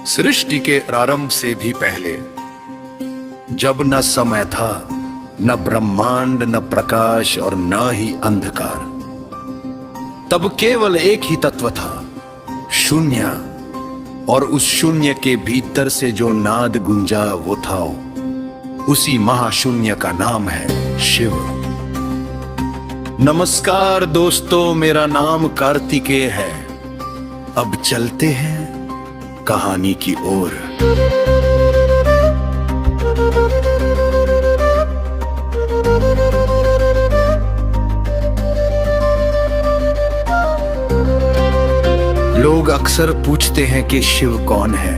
सृष्टि के प्रारंभ से भी पहले, जब न समय था, न ब्रह्मांड, न प्रकाश और न ही अंधकार, तब केवल एक ही तत्व था, शून्य। और उस शून्य के भीतर से जो नाद गुंजा वो था, उसी महाशून्य का नाम है शिव। नमस्कार दोस्तों, मेरा नाम कार्तिकेय है। अब चलते हैं कहानी की ओर। लोग अक्सर पूछते हैं कि शिव कौन है।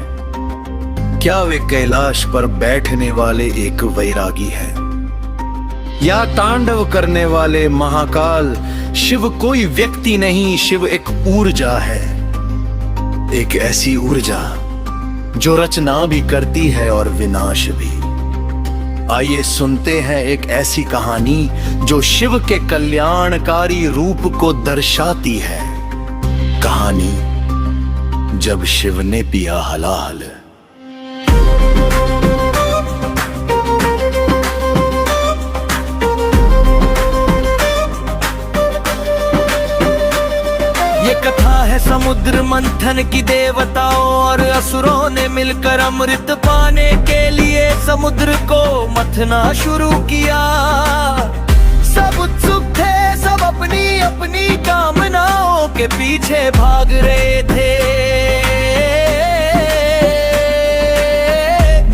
क्या वे कैलाश पर बैठने वाले एक वैरागी है, या तांडव करने वाले महाकाल? शिव कोई व्यक्ति नहीं, शिव एक ऊर्जा है, एक ऐसी ऊर्जा जो रचना भी करती है और विनाश भी। आइए सुनते हैं एक ऐसी कहानी जो शिव के कल्याणकारी रूप को दर्शाती है। कहानी जब शिव ने पिया हलाल। ये कथा है समुद्र मंथन की। देवताओं और असुरों ने मिलकर अमृत पाने के लिए समुद्र को मथना शुरू किया। सब उत्सुक थे, सब अपनी अपनी कामनाओं के पीछे भाग रहे थे।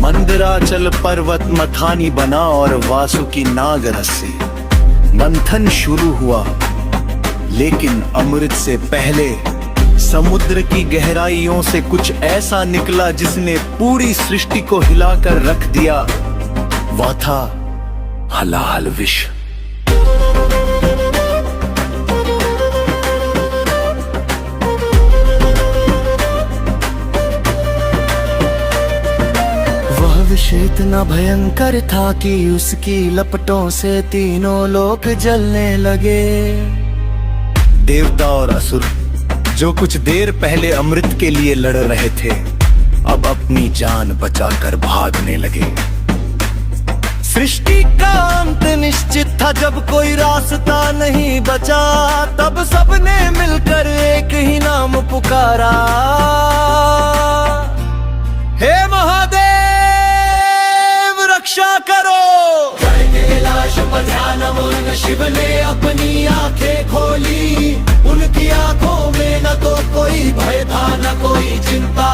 मंदराचल पर्वत मथानी बना और वासुकी नाग रस्सी। मंथन शुरू हुआ, लेकिन अमृत से पहले समुद्र की गहराइयों से कुछ ऐसा निकला जिसने पूरी सृष्टि को हिलाकर रख दिया। वह था हलाल विष। विष इतना भयंकर था कि उसकी लपटों से तीनों लोक जलने लगे। देवता और असुर जो कुछ देर पहले अमृत के लिए लड़ रहे थे, अब अपनी जान बचाकर भागने लगे। सृष्टि का अंत निश्चित था। जब कोई रास्ता नहीं बचा, तब सबने मिलकर एक ही नाम पुकारा, हे महादेव रक्षा करो। जय कैलाश पर ध्यान मग्न शिव ने अपनी आंखें खोली। उनकी आंखों में न तो कोई भय था, न कोई चिंता।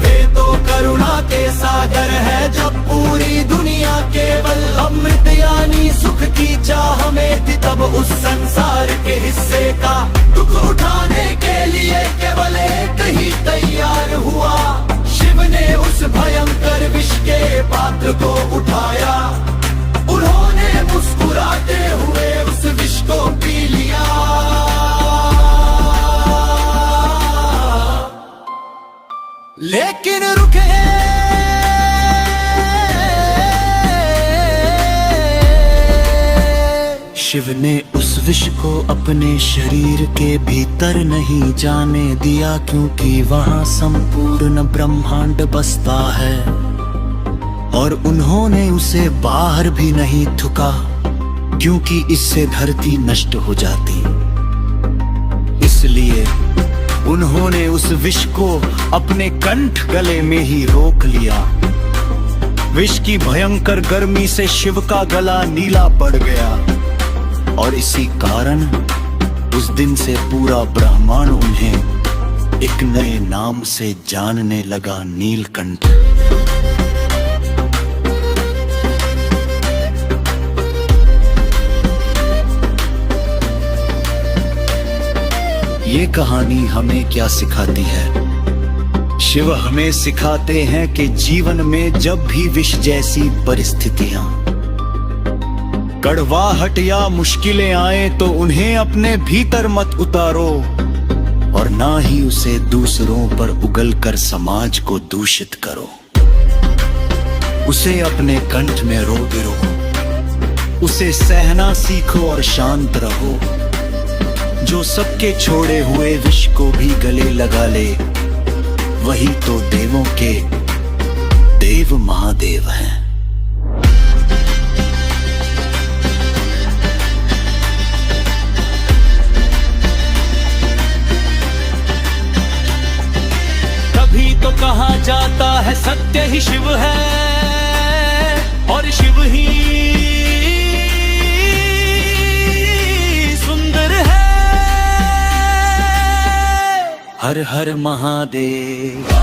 वे तो करुणा के सागर है। जब पूरी दुनिया केवल अमृत यानी सुख की चाह में थी, तब उस संसार के हिस्से का दुख उठाने के लिए केवल एक ही तैयार हुआ। शिव ने उस भयंकर विष के पात्र को उठाया। उन्होंने मुस्कुराते हुए उस विष को पी लिया। लेकिन रुके शिव ने उस विष को अपने शरीर के भीतर नहीं जाने दिया, क्योंकि वहां संपूर्ण ब्रह्मांड बसता है। और उन्होंने उसे बाहर भी नहीं थूका, क्योंकि इससे धरती नष्ट हो जाती। इसलिए उन्होंने उस विष को अपने कंठ गले में ही रोक लिया। विष की भयंकर गर्मी से शिव का गला नीला पड़ गया, और इसी कारण उस दिन से पूरा ब्रह्मांड उन्हें एक नए नाम से जानने लगा, नीलकंठ। ये कहानी हमें क्या सिखाती है? शिव हमें सिखाते हैं कि जीवन में जब भी विष जैसी परिस्थितियां, कड़वाहट या मुश्किलें आए, तो उन्हें अपने भीतर मत उतारो, और ना ही उसे दूसरों पर उगलकर समाज को दूषित करो। उसे अपने कंठ में रोके रहो, उसे सहना सीखो और शांत रहो। जो सबके छोड़े हुए विष को भी गले लगा ले, वही वही तो देवों के देव महादेव हैं। तभी तो कहा जाता है सत्य ही शिव है और शिव ही सुंदर है। हर हर Mahadev.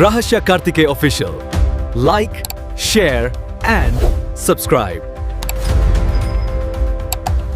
Rahasya Kartikeya Official. Like, share and subscribe.